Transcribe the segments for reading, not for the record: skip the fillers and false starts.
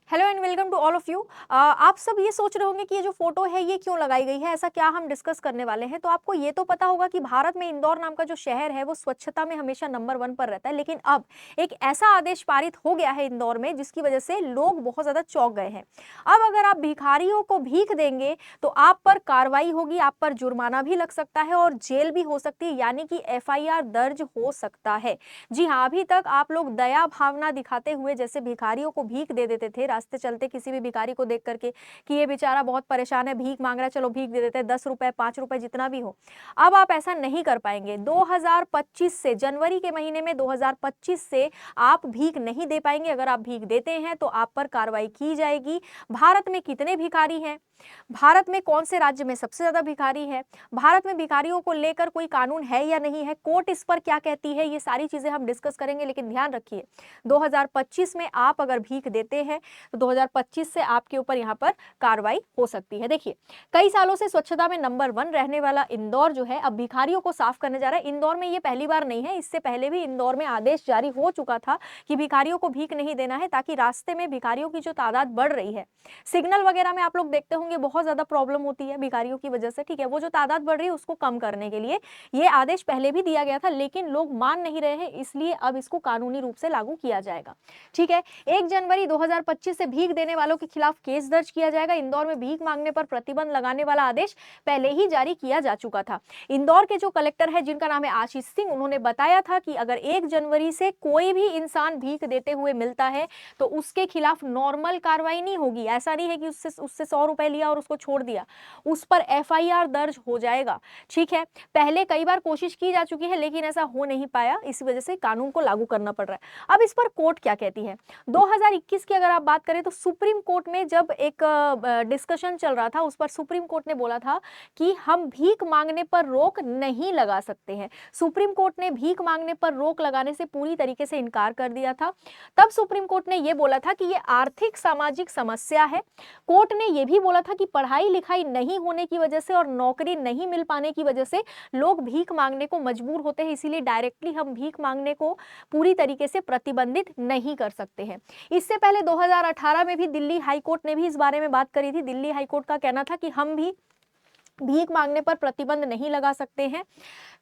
Hello and welcome to all of you. आप सब ये सोच रहे होंगे कि ये जो फोटो है ये क्यों लगाई गई है, ऐसा क्या हम डिस्कस करने वाले हैं। तो आपको ये तो पता होगा कि भारत में इंदौर नाम का जो शहर है वो स्वच्छता में हमेशा नंबर 1 पर रहता है, लेकिन अब एक ऐसा आदेश पारित हो गया है इंदौर में जिसकी वजह से लोग बहुत ज्यादा चौंक गए हैं। अब अगर आप भिखारियों को भीख देंगे तो आप पर कार्रवाई होगी, आप पर जुर्माना भी लग सकता है और जेल भी हो सकती है, यानी कि एफआईआर दर्ज हो सकता है। जी हाँ, अभी तक आप लोग दया भावना दिखाते हुए जैसे भिखारियों को भीख दे देते थे, रास्ते चलते किसी भी भिखारी को देख करके कि ये बेचारा बहुत परेशान है, भीख मांग रहा है, चलो भीख दे देते हैं, 10 रुपए 5 रुपए जितना भी हो। अब आप ऐसा नहीं कर पाएंगे। 2025 से, जनवरी के महीने में 2025 से आप भीख नहीं दे पाएंगे। अगर आप भीख देते हैं तो आप पर कार्रवाई की जाएगी। भारत में कितने भिखारी हैं, भारत में कौन से राज्य में सबसे ज्यादा भिखारी है, भारत में भिखारियों को लेकर कोई कानून है या नहीं है, कोर्ट इस पर क्या कहती है, ये सारी चीजें हम डिस्कस करेंगे। लेकिन ध्यान रखिए, 2025 में आप अगर भीख देते हैं तो 2025 से आपके ऊपर यहाँ पर कार्रवाई हो सकती है। देखिए, कई सालों से स्वच्छता में नंबर 1 रहने वाला इंदौर जो है अब भिखारियों को साफ करने जा रहा है। इंदौर में ये पहली बार नहीं है, इससे पहले भी इंदौर में आदेश जारी हो चुका था कि भिखारियों को भीख नहीं देना है, ताकि रास्ते में भिखारियों की जो तादाद बढ़ रही है, सिग्नल वगैरह में आप लोग देखते होंगे बहुत ज्यादा प्रॉब्लम होती है भिखारियों की वजह से, ठीक है, वो जो तादाद बढ़ रही है उसको कम करने के लिए ये आदेश पहले भी दिया गया था, लेकिन लोग मान नहीं रहे हैं, इसलिए अब इसको कानूनी रूप से लागू किया जाएगा। ठीक है, 1 जनवरी 2025 से भीख देने वालों के खिलाफ केस दर्ज किया जाएगा। इंदौर में भीख मांगने पर प्रतिबंध लगाने वाला आदेश पहले ही जारी किया जा चुका था। इंदौर के जो कलेक्टर है जिनका नाम है आशीष सिंह, उन्होंने बताया था कि अगर 1 जनवरी से कोई भी इंसान भीख देते हुए मिलता है तो उसके खिलाफ नॉर्मल कार्रवाई नहीं होगी। ऐसा नहीं है कि उससे 100 रुपए लिया और उसको छोड़ दिया, उस पर एफआईआर दर्ज हो जाएगा। ठीक है, पहले कई बार कोशिश की जा चुकी है लेकिन ऐसा हो नहीं पाया, इस वजह से कानून को लागू करना पड़ रहा है। अब इस पर कोर्ट क्या कहती है। 2021 की अगर आप बात करें तो सुप्रीम कोर्ट में जब एक डिस्कशन चल रहा था, उस पर सुप्रीम कोर्ट ने बोला था कि हम भीख मांगने पर रोक नहीं लगा सकते हैं। सुप्रीम कोर्ट ने भीख मांगने पर रोक लगाने से पूरी तरीके से इनकार कर दिया था। तब सुप्रीम कोर्ट ने यह बोला था कि यह आर्थिक सामाजिक समस्या है। कोर्ट ने यह भी बोला था कि पढ़ाई लिखाई नहीं होने की वजह से और नौकरी नहीं मिल पाने की वजह से लोग भीख मांगने को मजबूर होते हैं, इसीलिए डायरेक्टली हम भीख मांगने को पूरी तरीके से प्रतिबंधित नहीं कर सकते हैं। इससे पहले 2018 में भी दिल्ली हाई कोर्ट ने भी इस बारे में बात करी थी। दिल्ली हाई कोर्ट का कहना था कि हम भी भीख मांगने पर प्रतिबंध नहीं लगा सकते हैं।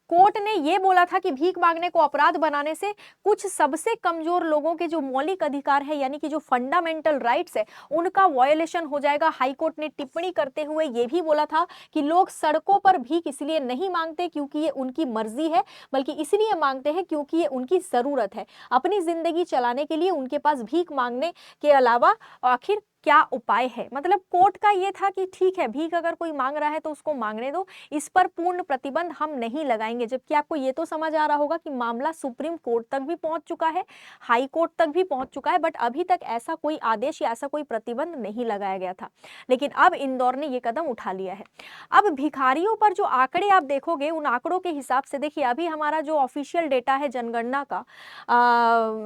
कोर्ट ने यह बोला था कि भीख मांगने को अपराध बनाने से कुछ सबसे कमजोर लोगों के जो मौलिक अधिकार है, यानी कि जो फंडामेंटल राइट्स है, उनका वायलेशन हो जाएगा। हाई कोर्ट ने टिप्पणी करते हुए यह भी बोला था कि लोग सड़कों पर भीख इसलिए नहीं मांगते क्योंकि ये उनकी मर्जी है, बल्कि इसलिए मांगते हैं क्योंकि ये उनकी जरूरत है। अपनी जिंदगी चलाने के लिए उनके पास भीख मांगने के अलावा आखिर क्या उपाय है। मतलब कोर्ट का ये था कि ठीक है, भीख अगर कोई मांग रहा है तो उसको मांगने दो, इस पर पूर्ण प्रतिबंध हम नहीं लगाएंगे। जबकि आपको ये तो समझ आ रहा होगा कि मामला सुप्रीम कोर्ट तक भी पहुंच चुका है, हाई कोर्ट तक भी पहुंच चुका है, बट अभी तक ऐसा कोई आदेश या ऐसा कोई प्रतिबंध नहीं लगाया गया था। लेकिन अब इंदौर ने ये कदम उठा लिया है। अब भिखारियों पर जो आंकड़े आप देखोगे, उन आंकड़ों के हिसाब से देखिए, अभी हमारा जो ऑफिशियल डेटा है जनगणना का,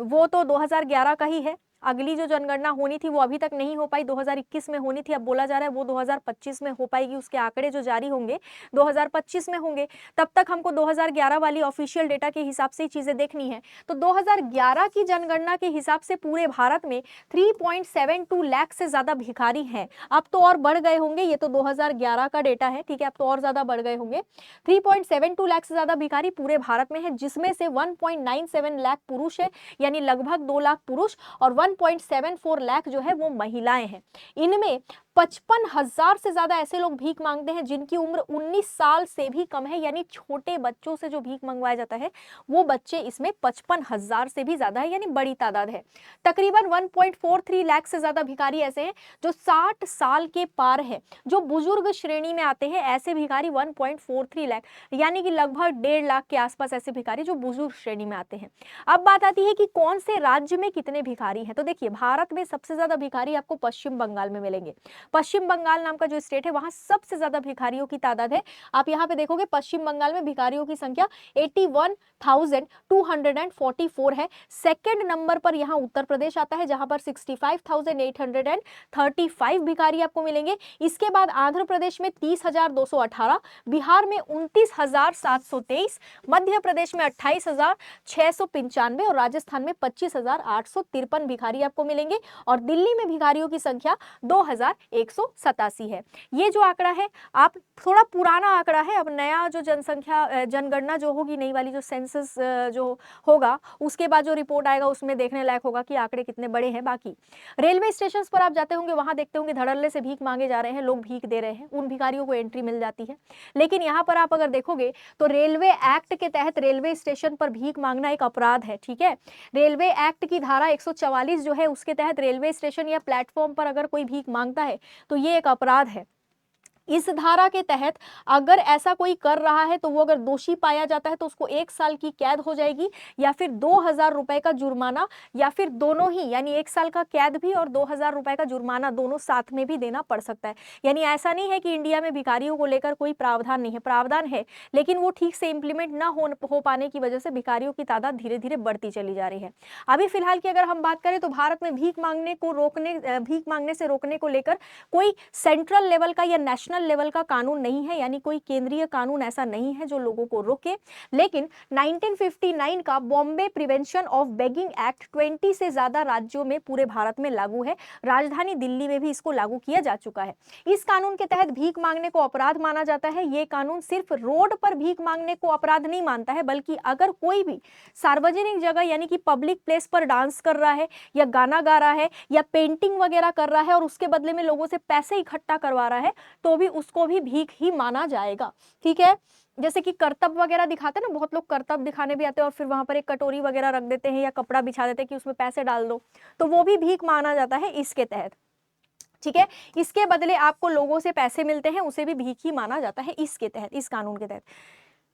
वो तो 2011 का ही है। अगली जो जनगणना होनी थी वो अभी तक नहीं हो पाई, 2021 में होनी थी। अब बोला जा रहा है वो 2025 में हो पाएगी। उसके आंकड़े जो जारी होंगे 2025 में होंगे। तब तक हमको 2011 वाली ऑफिशियल डेटा के हिसाब से ही चीजें देखनी है। तो 2011 की जनगणना के हिसाब से पूरे भारत में 3.72 लाख से ज्यादा भिखारी हैं। अब तो और बढ़ गए होंगे, ये तो 2011 का डेटा है, ठीक है, अब तो और ज्यादा बढ़ गए होंगे। 3.72 लाख से ज्यादा भिखारी पूरे भारत में है, जिसमें से 1.97 लाख पुरुष है, यानी लगभग 2 लाख पुरुष, और 1.74 लाख जो है वो महिलाएं हैं। इनमें 55,000 से ज्यादा ऐसे लोग भीख मांगते हैं जिनकी उम्र 19 साल से भी कम है, यानी छोटे बच्चों से जो भीख मंगवाया जाता है वो बच्चे इसमें 55,000 से भी ज्यादा है, यानी बड़ी तादाद है। तकरीबन 1.43 लाख से ज्यादा भिखारी ऐसे हैं जो 60 साल के पार है। जो बुजुर्ग श्रेणी में आते हैं ऐसे भिखारी 1.43 लाख, यानी कि लगभग 1.5 लाख के आसपास ऐसे भिखारी जो बुजुर्ग श्रेणी में आते हैं। अब बात आती है कि कौन से राज्य में कितने भिखारी हैं। तो देखिए, भारत में सबसे ज्यादा भिखारी आपको पश्चिम बंगाल में मिलेंगे। पश्चिम बंगाल नाम का जो स्टेट है वहां सबसे ज्यादा भिखारियों की तादाद है। आप यहाँ पे देखोगे पश्चिम बंगाल में भिखारियों की संख्या 81,244 है। सेकंड नंबर पर यहाँ उत्तर प्रदेश आता है जहां पर 65,835 भिखारी आपको मिलेंगे। इसके बाद आंध्र प्रदेश में 30,218, बिहार में 29,723, मध्य प्रदेश में 28,695 और राजस्थान में 25,853 भिखारी आपको मिलेंगे। और दिल्ली में भिखारियों की संख्या 2,187 है। ये जो आंकड़ा है आप थोड़ा पुराना आंकड़ा है, अब नया जो जनसंख्या जनगणना जो होगी, नई वाली जो सेंसस जो होगा उसके बाद जो रिपोर्ट आएगा उसमें देखने लायक होगा कि आंकड़े कितने बड़े हैं। बाकी रेलवे स्टेशन पर आप जाते होंगे, वहां देखते होंगे धड़ल्ले से भीख मांगे जा रहे हैं, लोग भीख दे रहे हैं, उन भिखारियों को एंट्री मिल जाती है। लेकिन यहाँ पर आप अगर देखोगे तो रेलवे एक्ट के तहत रेलवे स्टेशन पर भीख मांगना एक अपराध है। ठीक है, रेलवे एक्ट की धारा 144 जो है उसके तहत रेलवे स्टेशन या प्लेटफॉर्म पर अगर कोई भीख मांगता है तो ये एक अपराध है। इस धारा के तहत अगर ऐसा कोई कर रहा है तो वो अगर दोषी पाया जाता है तो उसको 1 साल की कैद हो जाएगी या फिर 2,000 रुपए का जुर्माना, या फिर दोनों ही, यानी 1 साल का कैद भी और 2,000 रुपए का जुर्माना दोनों साथ में भी देना पड़ सकता है। यानी ऐसा नहीं है कि इंडिया में भिखारियों को लेकर कोई प्रावधान नहीं है, प्रावधान है लेकिन वो ठीक से इंप्लीमेंट ना हो पाने की वजह से भिखारियों की तादाद धीरे धीरे बढ़ती चली जा रही है। अभी फिलहाल की अगर हम बात करें तो भारत में भीख मांगने से रोकने को लेकर कोई सेंट्रल लेवल का या नेशनल लेवल का कानून नहीं है, यानी कोई केंद्रीय कानून ऐसा नहीं है जो लोगों को रोके। लेकिन 1959 का Bombay prevention of begging act 20 से ज्यादा राज्यों में पूरे भारत में लागू है। राजधानी दिल्ली में भी इसको लागू किया जा चुका है। इस कानून के तहत भीख मांगने को अपराध माना जाता है। ये कानून सिर्फ रोड पर भीख मांगने को अपराध नहीं मानता है, बल्कि अगर कोई भी सार्वजनिक जगह यानी कि पब्लिक प्लेस पर डांस कर रहा है या गाना गा रहा है या पेंटिंग वगैरह कर रहा है और उसके बदले में लोगों से पैसे इकट्ठा करवा रहा है तो भी उसको भी भीख ही माना जाएगा। ठीक है, जैसे कि करतब वगैरह दिखाते हैं ना, बहुत लोग करतब दिखाने भी आते हैं और फिर वहां पर एक कटोरी वगैरह रख देते हैं या कपड़ा बिछा देते हैं कि उसमें पैसे डाल दो, तो वो भी भीख माना जाता है इसके तहत। ठीक है, इसके बदले आपको लोगों से पैसे मिलते हैं, उसे भी भीख ही माना जाता है इसके तहत, इस कानून के तहत।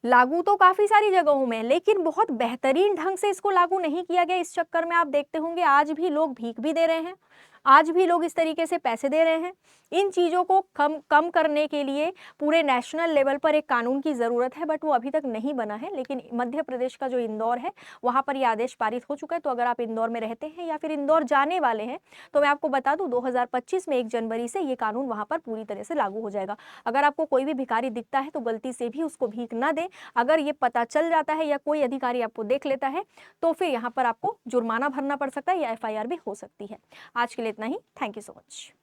लागू तो काफी सारी जगहों में, लेकिन बहुत बेहतरीन ढंग से इसको लागू नहीं किया गया। इस चक्कर में आप देखते होंगे आज भी लोग भीख भी दे रहे हैं, आज भी लोग इस तरीके से पैसे दे रहे हैं। इन चीज़ों को कम करने के लिए पूरे नेशनल लेवल पर एक कानून की ज़रूरत है, बट वो अभी तक नहीं बना है। लेकिन मध्य प्रदेश का जो इंदौर है वहाँ पर ये आदेश पारित हो चुका है। तो अगर आप इंदौर में रहते हैं या फिर इंदौर जाने वाले हैं तो मैं आपको बता दूं 2025 में 1 जनवरी से ये कानून वहाँ पर पूरी तरह से लागू हो जाएगा। अगर आपको कोई भी भिखारी दिखता है तो गलती से भी उसको भीख ना दें। अगर ये पता चल जाता है या कोई अधिकारी आपको देख लेता है तो फिर यहाँ पर आपको जुर्माना भरना पड़ सकता है या FIR भी हो सकती है। आज के लिए इतना ही। Thank you so much.